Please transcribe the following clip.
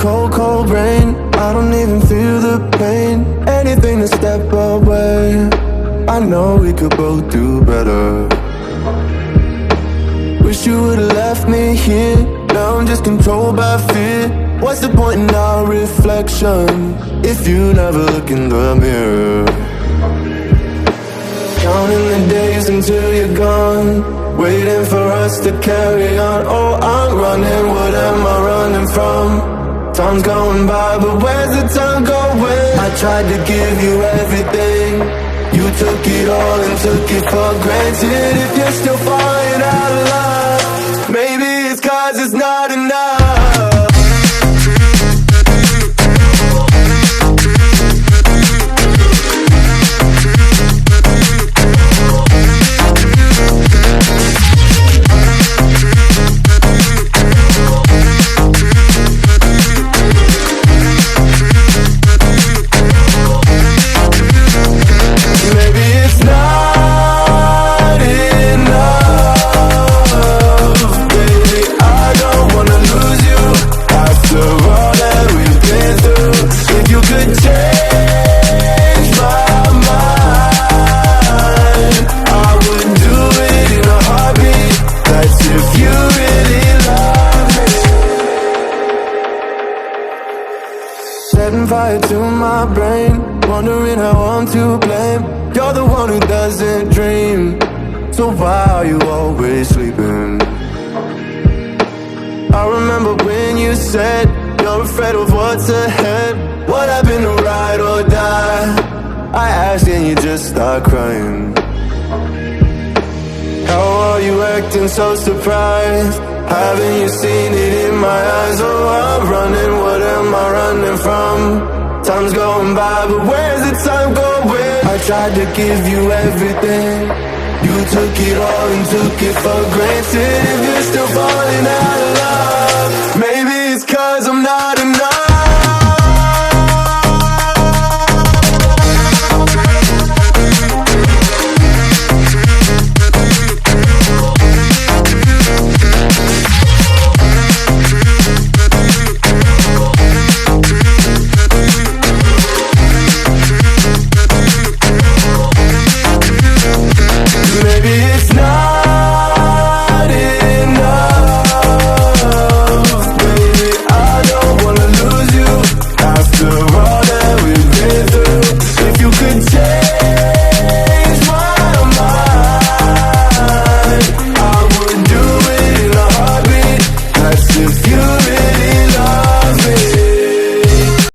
cold, cold rain. I don't even feel the pain. Anything to step away. I know we could both do better. Wish you would've left me here. Now I'm just controlled by fear. What's the point in our reflection if you never look in the mirror? Counting the days until you're gone, waiting for us to carry on. Oh, I'm running, what am I running from? Time's going by, but where's the time going? I tried to give you everything. You took it all and took it for granted. If you're still falling out of love, maybe it's 'cause it's not enough. Setting fire to my brain, wondering how I'm to blame. You're the one who doesn't dream, so why are you always sleeping? I remember when you said you're afraid of what's ahead. What happened to ride or die? I asked and you just start crying. How are you acting so surprised? Haven't you seen it in my eyes? Oh, I'm running, what am I running from? Time's going by, but where's the time going? I tried to give you everything. You took it all and took it for granted. If you're still falling out of love, maybe it's 'cause I'm not enough.